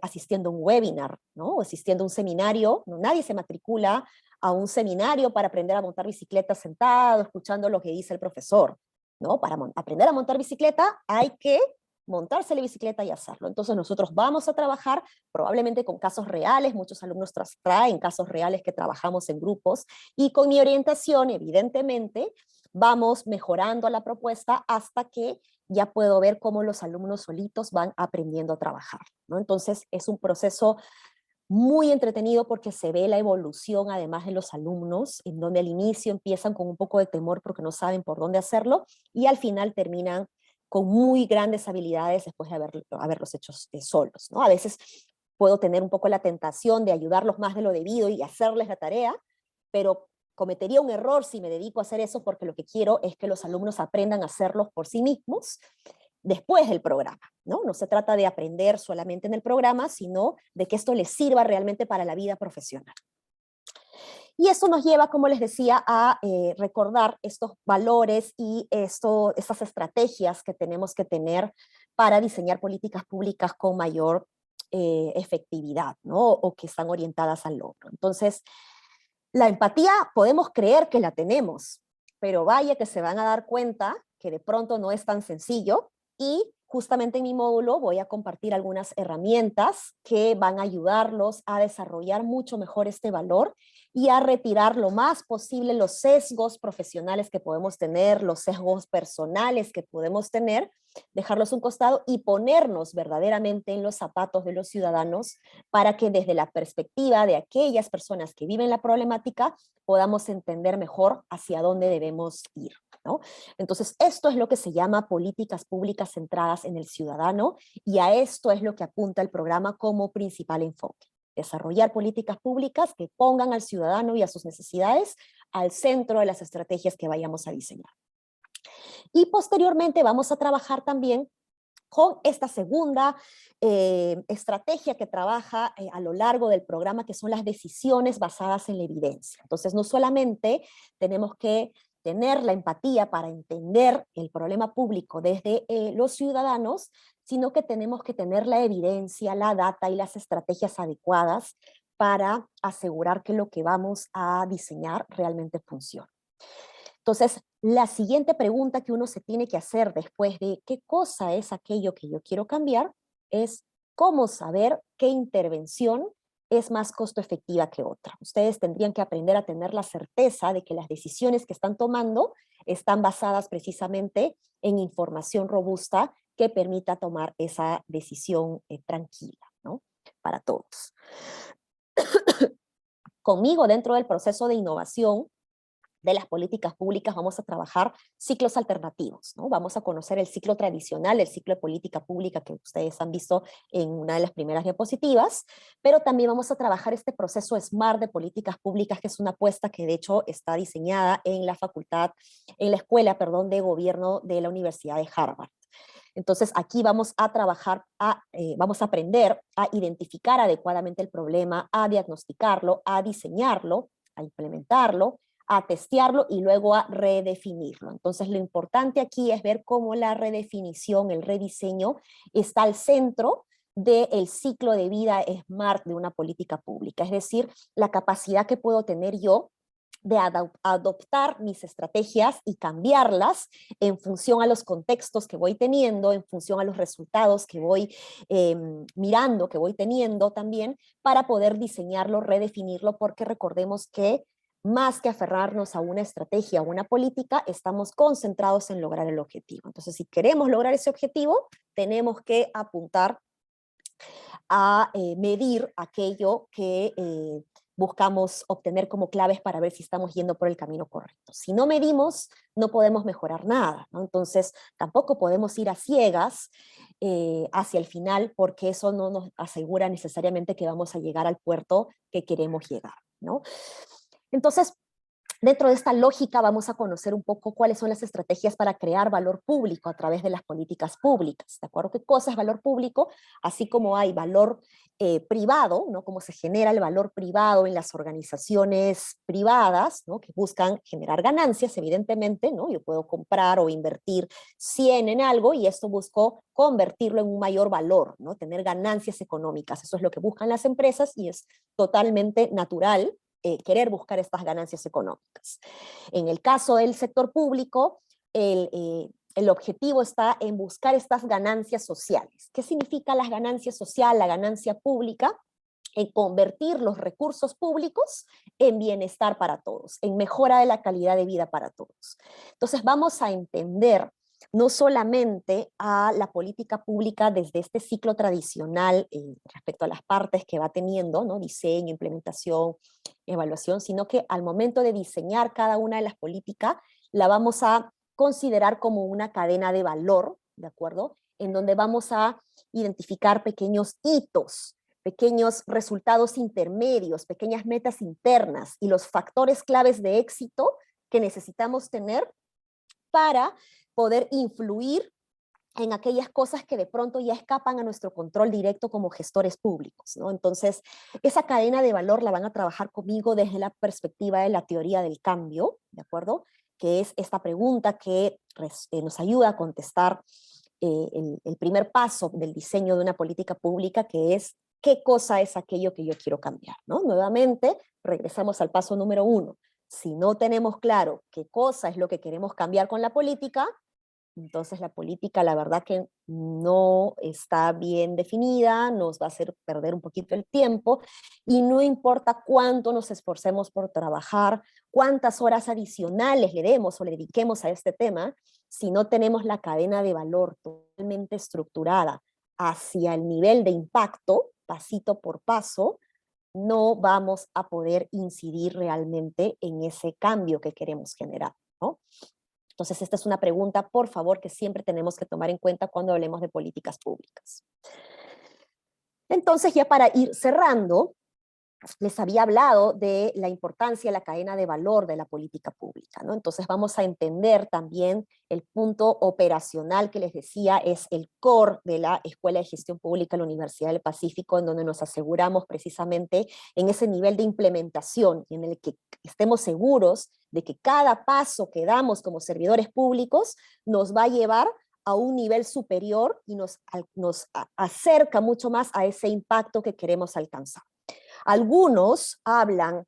A: asistiendo a un webinar, ¿no? O asistiendo a un seminario. No, nadie se matricula a un seminario para aprender a montar bicicleta sentado, escuchando lo que dice el profesor, ¿no? Para aprender a montar bicicleta hay que montarse la bicicleta y hacerlo. Entonces nosotros vamos a trabajar probablemente con casos reales, muchos alumnos traen casos reales que trabajamos en grupos, y con mi orientación, evidentemente, vamos mejorando la propuesta hasta que ya puedo ver cómo los alumnos solitos van aprendiendo a trabajar, ¿no? Entonces es un proceso muy entretenido porque se ve la evolución además de los alumnos, en donde al inicio empiezan con un poco de temor porque no saben por dónde hacerlo y al final terminan con muy grandes habilidades después de haberlos hecho solos, ¿no? A veces puedo tener un poco la tentación de ayudarlos más de lo debido y hacerles la tarea, pero cometería un error si me dedico a hacer eso porque lo que quiero es que los alumnos aprendan a hacerlos por sí mismos después del programa, ¿no? No se trata de aprender solamente en el programa, sino de que esto les sirva realmente para la vida profesional. Y eso nos lleva, como les decía, a recordar estos valores y estas estrategias que tenemos que tener para diseñar políticas públicas con mayor efectividad, ¿no? O que están orientadas al logro. Entonces, la empatía podemos creer que la tenemos, pero vaya que se van a dar cuenta que de pronto no es tan sencillo, y justamente en mi módulo voy a compartir algunas herramientas que van a ayudarlos a desarrollar mucho mejor este valor y a retirar lo más posible los sesgos profesionales que podemos tener, los sesgos personales que podemos tener, dejarlos a un costado y ponernos verdaderamente en los zapatos de los ciudadanos para que desde la perspectiva de aquellas personas que viven la problemática podamos entender mejor hacia dónde debemos ir, ¿no? Entonces, esto es lo que se llama políticas públicas centradas en el ciudadano, y a esto es lo que apunta el programa como principal enfoque. Desarrollar políticas públicas que pongan al ciudadano y a sus necesidades al centro de las estrategias que vayamos a diseñar. Y posteriormente vamos a trabajar también con esta segunda estrategia que trabaja a lo largo del programa, que son las decisiones basadas en la evidencia. Entonces, no solamente tenemos que tener la empatía para entender el problema público desde los ciudadanos, sino que tenemos que tener la evidencia, la data y las estrategias adecuadas para asegurar que lo que vamos a diseñar realmente funcione. Entonces, la siguiente pregunta que uno se tiene que hacer después de qué cosa es aquello que yo quiero cambiar es cómo saber qué intervención es más costo efectiva que otra. Ustedes tendrían que aprender a tener la certeza de que las decisiones que están tomando están basadas precisamente en información robusta que permita tomar esa decisión tranquila, ¿no? Para todos. Conmigo, dentro del proceso de innovación de las políticas públicas, vamos a trabajar ciclos alternativos, ¿no? Vamos a conocer el ciclo tradicional, el ciclo de política pública que ustedes han visto en una de las primeras diapositivas, pero también vamos a trabajar este proceso SMART de políticas públicas, que es una apuesta que de hecho está diseñada en la escuela, perdón, de gobierno de la Universidad de Harvard. Entonces aquí vamos a trabajar, vamos a aprender a identificar adecuadamente el problema, a diagnosticarlo, a diseñarlo, a implementarlo, a testearlo y luego a redefinirlo. Entonces lo importante aquí es ver cómo la redefinición, el rediseño está al centro del ciclo de vida SMART de una política pública, es decir, la capacidad que puedo tener yo de adoptar mis estrategias y cambiarlas en función a los contextos que voy teniendo, en función a los resultados que voy mirando, que voy teniendo también, para poder diseñarlo, redefinirlo, porque recordemos que más que aferrarnos a una estrategia, a una política, estamos concentrados en lograr el objetivo. Entonces, si queremos lograr ese objetivo, tenemos que apuntar a medir aquello que buscamos obtener como claves para ver si estamos yendo por el camino correcto. Si no medimos, no podemos mejorar nada, ¿no? Entonces, tampoco podemos ir a ciegas hacia el final, porque eso no nos asegura necesariamente que vamos a llegar al puerto que queremos llegar, ¿no? Entonces, dentro de esta lógica vamos a conocer un poco cuáles son las estrategias para crear valor público a través de las políticas públicas, ¿de acuerdo? ¿Qué cosa es valor público? Así como hay valor privado, ¿no? Cómo se genera el valor privado en las organizaciones privadas, ¿no? Que buscan generar ganancias, evidentemente, ¿no? Yo puedo comprar o invertir 100 en algo y esto busco convertirlo en un mayor valor, ¿no? Tener ganancias económicas. Eso es lo que buscan las empresas y es totalmente natural querer buscar estas ganancias económicas. En el caso del sector público, el objetivo está en buscar estas ganancias sociales. ¿Qué significa las ganancias sociales, la ganancia pública? En convertir los recursos públicos en bienestar para todos, en mejora de la calidad de vida para todos. Entonces vamos a entender no solamente a la política pública desde este ciclo tradicional respecto a las partes que va teniendo, ¿no? Diseño, implementación, evaluación, sino que al momento de diseñar cada una de las políticas, la vamos a considerar como una cadena de valor, ¿de acuerdo? En donde vamos a identificar pequeños hitos, pequeños resultados intermedios, pequeñas metas internas y los factores claves de éxito que necesitamos tener para poder influir en aquellas cosas que de pronto ya escapan a nuestro control directo como gestores públicos, ¿no? Entonces, esa cadena de valor la van a trabajar conmigo desde la perspectiva de la teoría del cambio, ¿de acuerdo? Que es esta pregunta que nos ayuda a contestar el primer paso del diseño de una política pública, que es ¿qué cosa es aquello que yo quiero cambiar? ¿No? Nuevamente, regresamos al paso número 1. Si no tenemos claro qué cosa es lo que queremos cambiar con la política, entonces la política, la verdad que no está bien definida, nos va a hacer perder un poquito el tiempo y no importa cuánto nos esforcemos por trabajar, cuántas horas adicionales le demos o le dediquemos a este tema, si no tenemos la cadena de valor totalmente estructurada hacia el nivel de impacto, pasito por paso, no vamos a poder incidir realmente en ese cambio que queremos generar, ¿no? Entonces, esta es una pregunta, por favor, que siempre tenemos que tomar en cuenta cuando hablemos de políticas públicas. Entonces, ya para ir cerrando, les había hablado de la importancia de la cadena de valor de la política pública, ¿no? Entonces vamos a entender también el punto operacional que les decía, es el core de la Escuela de Gestión Pública de la Universidad del Pacífico, en donde nos aseguramos precisamente en ese nivel de implementación y en el que estemos seguros de que cada paso que damos como servidores públicos nos va a llevar a un nivel superior y nos acerca mucho más a ese impacto que queremos alcanzar. Algunos hablan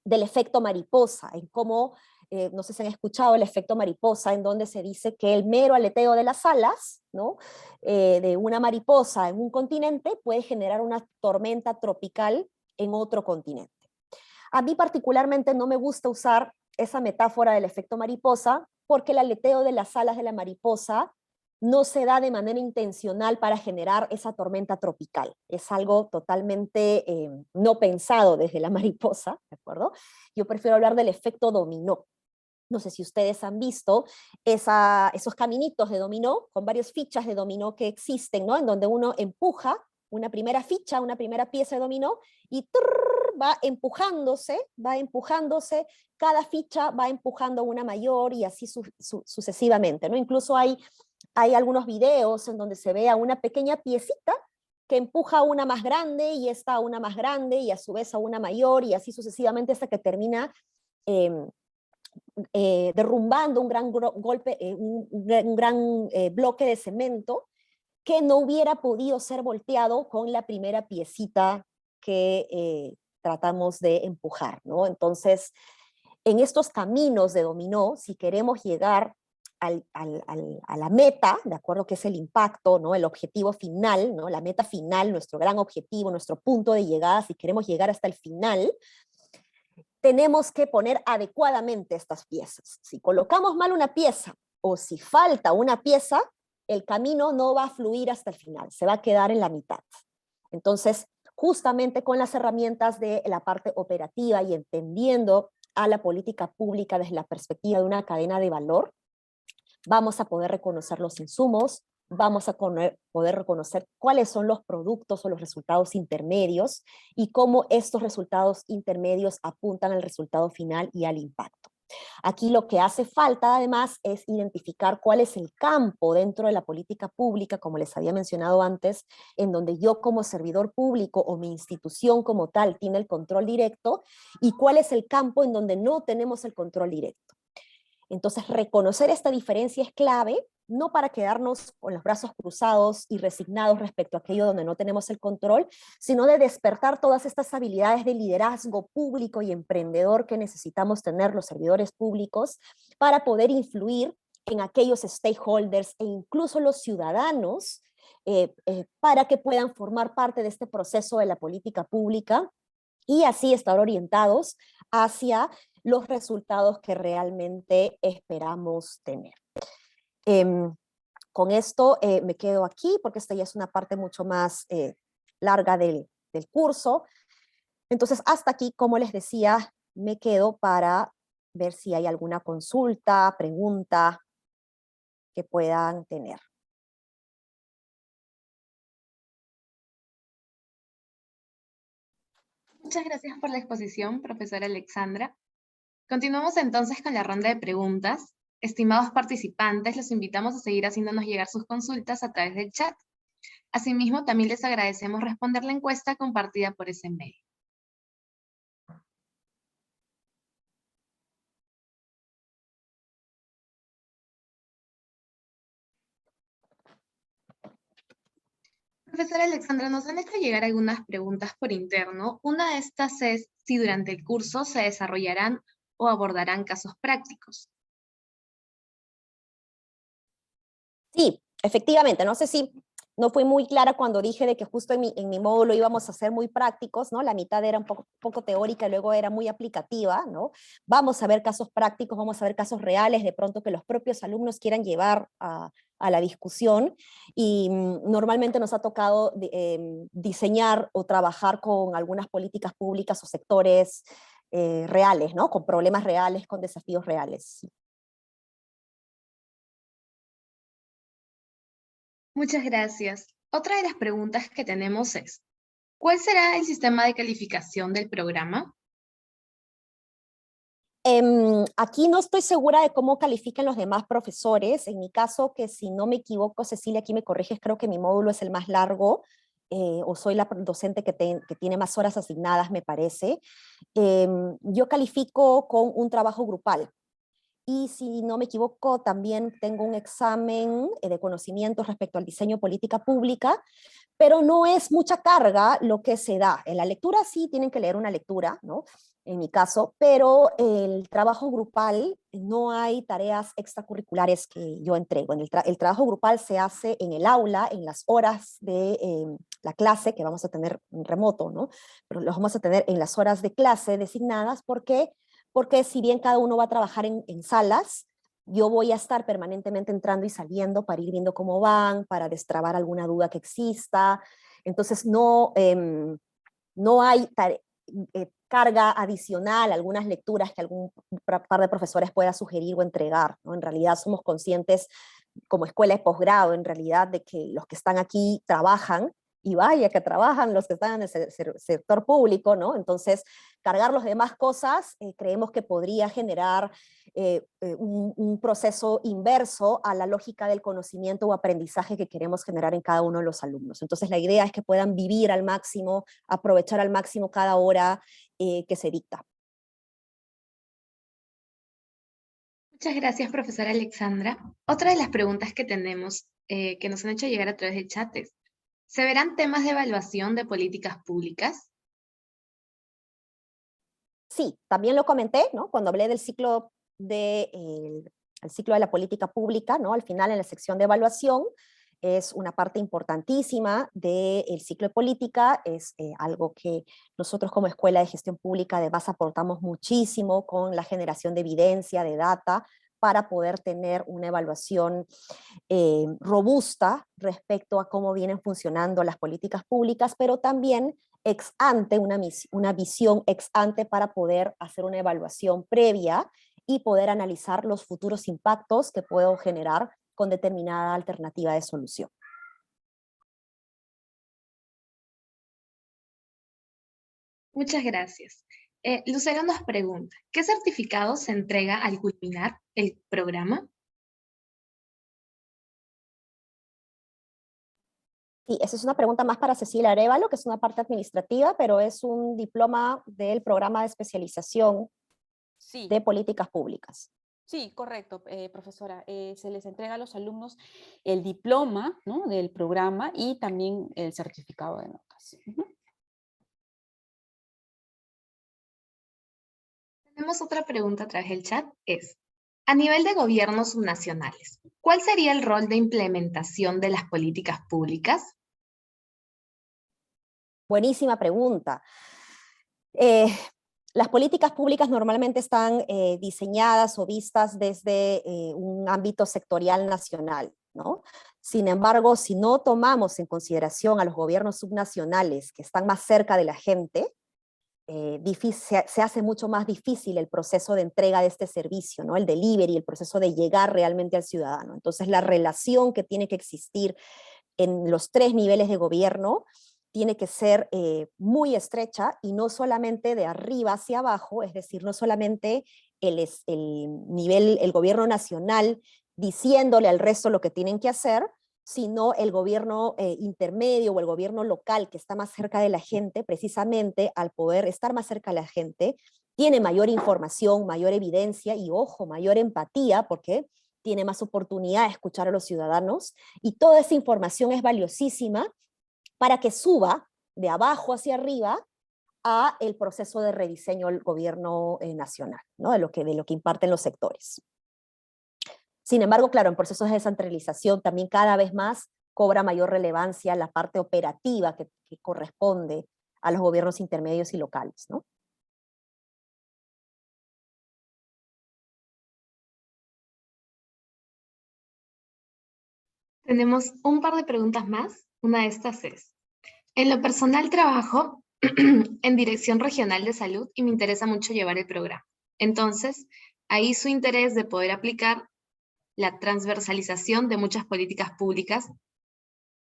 A: del efecto mariposa, en cómo, no sé si han escuchado el efecto mariposa, en donde se dice que el mero aleteo de las alas, ¿no? De una mariposa en un continente puede generar una tormenta tropical en otro continente. A mí particularmente no me gusta usar esa metáfora del efecto mariposa, porque el aleteo de las alas de la mariposa no se da de manera intencional para generar esa tormenta tropical. Es algo totalmente no pensado desde la mariposa, ¿de acuerdo? Yo prefiero hablar del efecto dominó. No sé si ustedes han visto esos caminitos de dominó, con varias fichas de dominó que existen, ¿no? En donde uno empuja una primera ficha, una primera pieza de dominó, y va empujándose, cada ficha va empujando una mayor y así sucesivamente, ¿no? Incluso hay algunos videos en donde se ve a una pequeña piecita que empuja a una más grande y esta a una más grande y a su vez a una mayor y así sucesivamente hasta que termina derrumbando un gran golpe, un gran bloque de cemento que no hubiera podido ser volteado con la primera piecita que tratamos de empujar, ¿no? Entonces, en estos caminos de dominó, si queremos llegar a la meta, de acuerdo, que es el impacto, ¿no? El objetivo final, ¿no? La meta final, nuestro gran objetivo, nuestro punto de llegada, si queremos llegar hasta el final, tenemos que poner adecuadamente estas piezas. Si colocamos mal una pieza o si falta una pieza, el camino no va a fluir hasta el final, se va a quedar en la mitad. Entonces, justamente con las herramientas de la parte operativa y entendiendo a la política pública desde la perspectiva de una cadena de valor, vamos a poder reconocer los insumos, vamos a poder reconocer cuáles son los productos o los resultados intermedios y cómo estos resultados intermedios apuntan al resultado final y al impacto. Aquí lo que hace falta además es identificar cuál es el campo dentro de la política pública, como les había mencionado antes, en donde yo como servidor público o mi institución como tal tiene el control directo y cuál es el campo en donde no tenemos el control directo. Entonces, reconocer esta diferencia es clave, no para quedarnos con los brazos cruzados y resignados respecto a aquello donde no tenemos el control, sino de despertar todas estas habilidades de liderazgo público y emprendedor que necesitamos tener los servidores públicos para poder influir en aquellos stakeholders e incluso los ciudadanos para que puedan formar parte de este proceso de la política pública y así estar orientados hacia los resultados que realmente esperamos tener. Con esto me quedo aquí porque esta ya es una parte mucho más larga del curso. Entonces, hasta aquí, como les decía, me quedo para ver si hay alguna consulta, pregunta que puedan tener.
B: Muchas gracias por la exposición, profesora Alexandra. Continuamos entonces con la ronda de preguntas. Estimados participantes, los invitamos a seguir haciéndonos llegar sus consultas a través del chat. Asimismo, también les agradecemos responder la encuesta compartida por ese mail. Profesora Alexandra, nos han hecho llegar algunas preguntas por interno. Una de estas es si durante el curso se desarrollarán o abordarán casos prácticos.
A: Sí, efectivamente. No sé si no fui muy clara cuando dije de que justo en mi módulo íbamos a ser muy prácticos, ¿no? La mitad era un poco teórica y luego era muy aplicativa, ¿no? Vamos a ver casos prácticos, vamos a ver casos reales, de pronto que los propios alumnos quieran llevar a la discusión y normalmente nos ha tocado diseñar o trabajar con algunas políticas públicas o sectores reales, ¿no? Con problemas reales, con desafíos reales.
B: Muchas gracias. Otra de las preguntas que tenemos es, ¿cuál será el sistema de calificación del programa?
A: Aquí no estoy segura de cómo califican los demás profesores. En mi caso, que si no me equivoco, Cecilia, aquí me corriges, creo que mi módulo es el más largo, o soy la docente que tiene más horas asignadas, me parece. Yo califico con un trabajo grupal. Y si no me equivoco, también tengo un examen de conocimientos respecto al diseño de política pública, pero no es mucha carga lo que se da. En la lectura sí tienen que leer una lectura, ¿no? En mi caso, pero el trabajo grupal no hay tareas extracurriculares que yo entrego. El trabajo grupal se hace en el aula, en las horas de la clase que vamos a tener en remoto, ¿no? Pero los vamos a tener en las horas de clase designadas porque si bien cada uno va a trabajar en salas, yo voy a estar permanentemente entrando y saliendo para ir viendo cómo van, para destrabar alguna duda que exista. Entonces no hay carga adicional, algunas lecturas que algún par de profesores pueda sugerir o entregar, ¿no? En realidad somos conscientes como escuela de posgrado, en realidad, de que los que están aquí trabajan, y vaya que trabajan los que están en el sector público, ¿no? Entonces, cargar las demás cosas creemos que podría generar un proceso inverso a la lógica del conocimiento o aprendizaje que queremos generar en cada uno de los alumnos. Entonces, la idea es que puedan vivir al máximo, aprovechar al máximo cada hora que se dicta.
B: Muchas gracias, profesora Alexandra. Otra de las preguntas que tenemos, que nos han hecho llegar a través del chat es, ¿se verán temas de evaluación de políticas públicas?
A: Sí, también lo comenté, ¿no? Cuando hablé del ciclo el ciclo de la política pública, ¿no? Al final, en la sección de evaluación, es una parte importantísima del ciclo de política, es algo que nosotros como Escuela de Gestión Pública además aportamos muchísimo con la generación de evidencia, de data, para poder tener una evaluación robusta respecto a cómo vienen funcionando las políticas públicas, pero también ex ante, una visión ex ante para poder hacer una evaluación previa y poder analizar los futuros impactos que puedo generar con determinada alternativa de solución.
B: Muchas gracias. Lucero nos pregunta, ¿qué certificado se entrega al culminar el programa?
A: Sí, esa es una pregunta más para Cecilia Arévalo, que es una parte administrativa, pero es un diploma del programa de especialización
D: Sí,
A: de políticas públicas.
D: sí, correcto, profesora. Se les entrega a los alumnos el diploma, ¿no?, del programa y también el certificado de notas.
B: Tenemos otra pregunta a través del chat, es, a nivel de gobiernos subnacionales, ¿cuál sería el rol de implementación de las políticas públicas?
A: Buenísima pregunta. Las políticas públicas normalmente están diseñadas o vistas desde un ámbito sectorial nacional, ¿no? Sin embargo, si no tomamos en consideración a los gobiernos subnacionales que están más cerca de la gente, se hace mucho más difícil el proceso de entrega de este servicio, ¿no? El delivery, el proceso de llegar realmente al ciudadano. Entonces, la relación que tiene que existir en los 3 niveles de gobierno tiene que ser muy estrecha y no solamente de arriba hacia abajo, es decir, no solamente el gobierno nacional diciéndole al resto lo que tienen que hacer, sino el gobierno intermedio o el gobierno local que está más cerca de la gente, precisamente al poder estar más cerca de la gente, tiene mayor información, mayor evidencia y, ojo, mayor empatía, porque tiene más oportunidad de escuchar a los ciudadanos, y toda esa información es valiosísima para que suba de abajo hacia arriba a el proceso de rediseño del gobierno nacional, ¿no? de lo que imparten los sectores. Sin embargo, claro, en procesos de descentralización también cada vez más cobra mayor relevancia la parte operativa que corresponde a los gobiernos intermedios y locales, ¿no?
B: Tenemos un par de preguntas más. Una de estas es, en lo personal trabajo en Dirección Regional de Salud y me interesa mucho llevar el programa. Entonces, ahí su interés de poder aplicar la transversalización de muchas políticas públicas,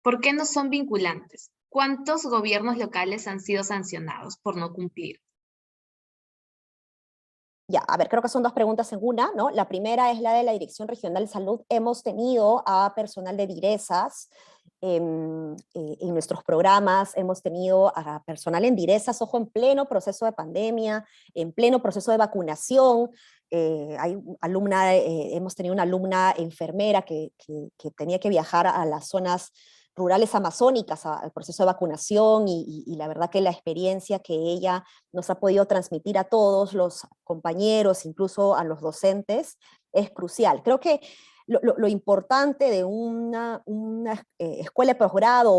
B: ¿por qué no son vinculantes? ¿Cuántos gobiernos locales han sido sancionados por no cumplir?
A: Ya, a ver, creo que son 2 preguntas en una, ¿no? La primera es la de la Dirección Regional de Salud. Hemos tenido a personal de DIRESAS en nuestros programas, hemos tenido a personal en DIRESAS, ojo, en pleno proceso de pandemia, en pleno proceso de vacunación. Hemos tenido una alumna enfermera que tenía que viajar a las zonas rurales amazónicas al proceso de vacunación y la verdad que la experiencia que ella nos ha podido transmitir a todos los compañeros, incluso a los docentes, es crucial. Creo que lo importante de una escuela de posgrado,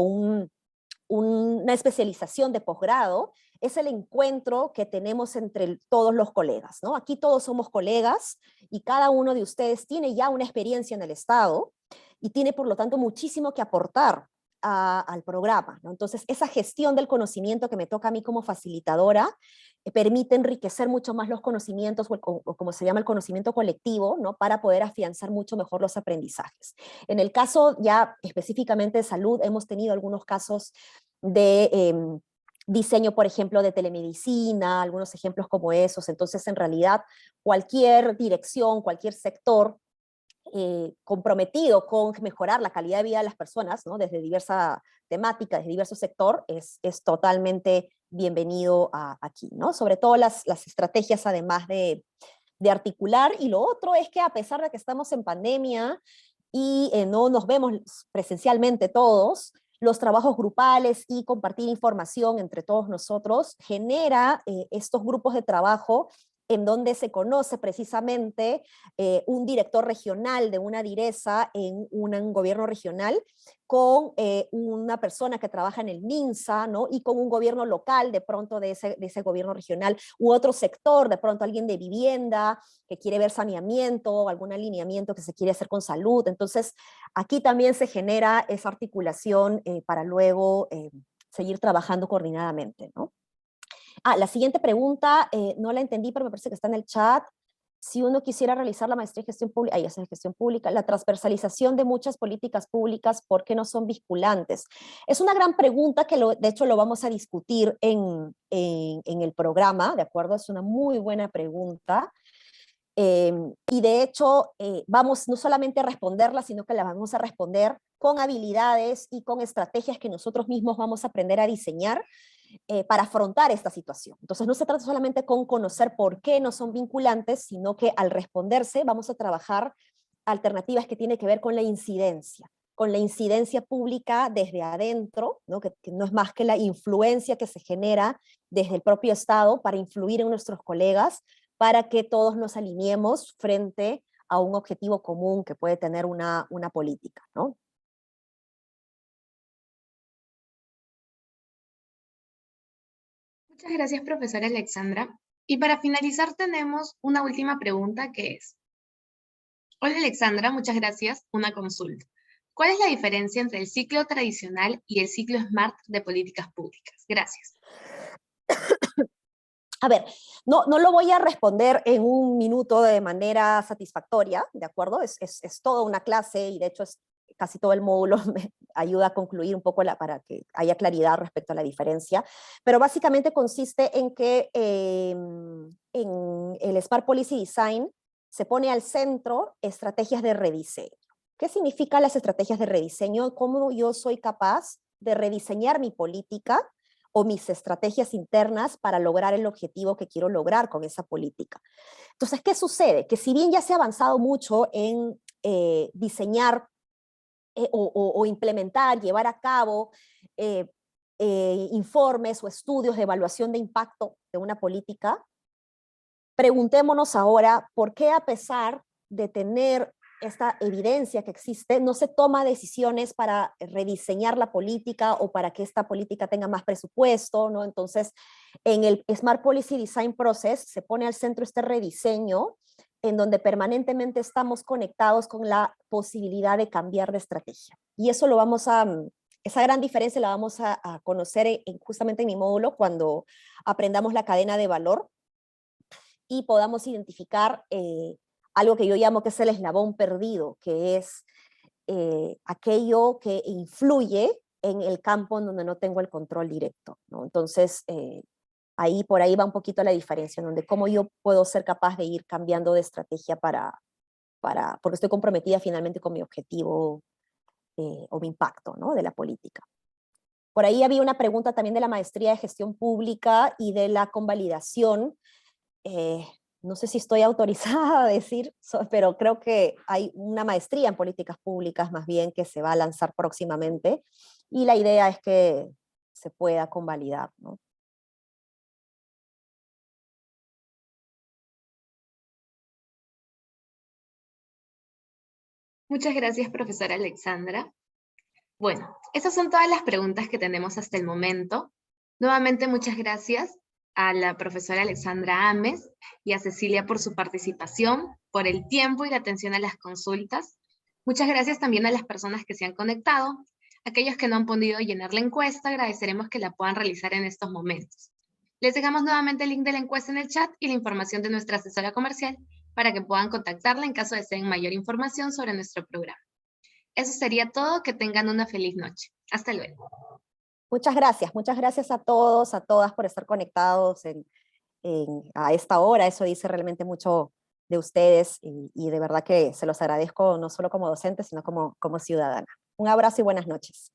A: una especialización de posgrado, es el encuentro que tenemos entre todos los colegas, ¿no? Aquí todos somos colegas y cada uno de ustedes tiene ya una experiencia en el Estado y tiene, por lo tanto, muchísimo que aportar al programa, ¿no? Entonces, esa gestión del conocimiento que me toca a mí como facilitadora permite enriquecer mucho más los conocimientos, o como se llama el conocimiento colectivo, ¿no? Para poder afianzar mucho mejor los aprendizajes. En el caso ya específicamente de salud, hemos tenido algunos casos de diseño, por ejemplo, de telemedicina, algunos ejemplos como esos. Entonces, en realidad, cualquier dirección, cualquier sector comprometido con mejorar la calidad de vida de las personas, ¿no? Desde diversa temática, desde diverso sector, es totalmente bienvenido aquí, ¿no? Sobre todo las estrategias, además de articular. Y lo otro es que, a pesar de que estamos en pandemia y no nos vemos presencialmente todos, los trabajos grupales y compartir información entre todos nosotros genera estos grupos de trabajo en donde se conoce precisamente un director regional de una direza en un gobierno regional con una persona que trabaja en el MINSA, ¿no? Y con un gobierno local de pronto de ese gobierno regional, u otro sector, de pronto alguien de vivienda que quiere ver saneamiento o algún alineamiento que se quiere hacer con salud. Entonces, aquí también se genera esa articulación para luego seguir trabajando coordinadamente, ¿no? La siguiente pregunta, no la entendí, pero me parece que está en el chat. Si uno quisiera realizar la maestría en gestión pública, ahí es en gestión pública, la transversalización de muchas políticas públicas, ¿por qué no son vinculantes? Es una gran pregunta que de hecho lo vamos a discutir en el programa, ¿de acuerdo? Es una muy buena pregunta. Y de hecho vamos no solamente a responderla, sino que la vamos a responder con habilidades y con estrategias que nosotros mismos vamos a aprender a diseñar para afrontar esta situación. Entonces no se trata solamente con conocer por qué no son vinculantes, sino que al responderse vamos a trabajar alternativas que tienen que ver con la incidencia pública desde adentro, ¿no? Que no es más que la influencia que se genera desde el propio Estado para influir en nuestros colegas, para que todos nos alineemos frente a un objetivo común que puede tener una política, ¿no?
B: Muchas gracias, profesora Alexandra. Y para finalizar tenemos una última pregunta que es: hola Alexandra, muchas gracias. Una consulta. ¿Cuál es la diferencia entre el ciclo tradicional y el ciclo SMART de políticas públicas? Gracias.
A: A ver, no lo voy a responder en un minuto de manera satisfactoria, ¿de acuerdo? Es toda una clase y de hecho es casi todo el módulo me ayuda a concluir un poco para que haya claridad respecto a la diferencia, pero básicamente consiste en que en el Smart Policy Design se pone al centro estrategias de rediseño. ¿Qué significan las estrategias de rediseño? ¿Cómo yo soy capaz de rediseñar mi política o mis estrategias internas para lograr el objetivo que quiero lograr con esa política? Entonces, ¿qué sucede? Que si bien ya se ha avanzado mucho en diseñar o implementar, llevar a cabo informes o estudios de evaluación de impacto de una política, preguntémonos ahora por qué, a pesar de tener esta evidencia que existe, no se toma decisiones para rediseñar la política o para que esta política tenga más presupuesto, ¿no? Entonces, en el Smart Policy Design Process se pone al centro este rediseño en donde permanentemente estamos conectados con la posibilidad de cambiar de estrategia. Y eso lo vamos a, esa gran diferencia la vamos a conocer justamente en mi módulo cuando aprendamos la cadena de valor y podamos identificar algo que yo llamo que es el eslabón perdido, que es aquello que influye en el campo en donde no tengo el control directo, ¿no? Entonces, por ahí va un poquito la diferencia, en donde cómo yo puedo ser capaz de ir cambiando de estrategia porque estoy comprometida finalmente con mi objetivo o mi impacto, ¿no? De la política. Por ahí había una pregunta también de la maestría de gestión pública y de la convalidación. No sé si estoy autorizada a decir, pero creo que hay una maestría en políticas públicas más bien que se va a lanzar próximamente y la idea es que se pueda convalidar, ¿no?
B: Muchas gracias, profesora Alexandra. Bueno, esas son todas las preguntas que tenemos hasta el momento. Nuevamente, muchas gracias a la profesora Alexandra Ames y a Cecilia por su participación, por el tiempo y la atención a las consultas. Muchas gracias también a las personas que se han conectado. Aquellos que no han podido llenar la encuesta, agradeceremos que la puedan realizar en estos momentos. Les dejamos nuevamente el link de la encuesta en el chat y la información de nuestra asesora comercial para que puedan contactarla en caso deseen mayor información sobre nuestro programa. Eso sería todo. Que tengan una feliz noche. Hasta luego.
A: Muchas gracias a todos, a todas por estar conectados a esta hora. Eso dice realmente mucho de ustedes y de verdad que se los agradezco no solo como docente, sino como ciudadana. Un abrazo y buenas noches.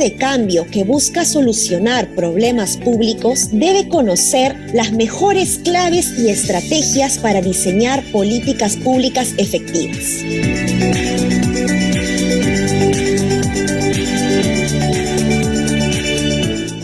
A: De cambio que busca solucionar problemas públicos debe conocer las mejores claves y estrategias para diseñar políticas públicas efectivas.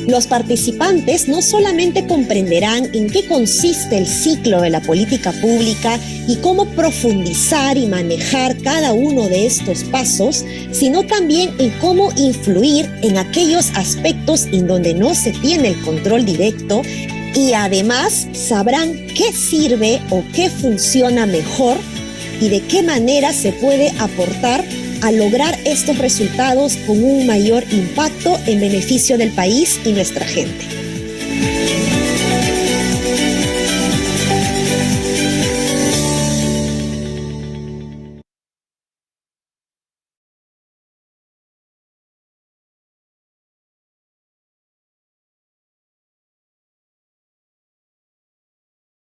A: Los participantes no solamente comprenderán en qué consiste el ciclo de la política pública y cómo profundizar y manejar cada uno de estos pasos, sino también en cómo influir en aquellos aspectos en donde no se tiene el control directo, y además sabrán qué sirve o qué funciona mejor y de qué manera se puede aportar a lograr estos resultados con un mayor impacto en beneficio del país y nuestra gente.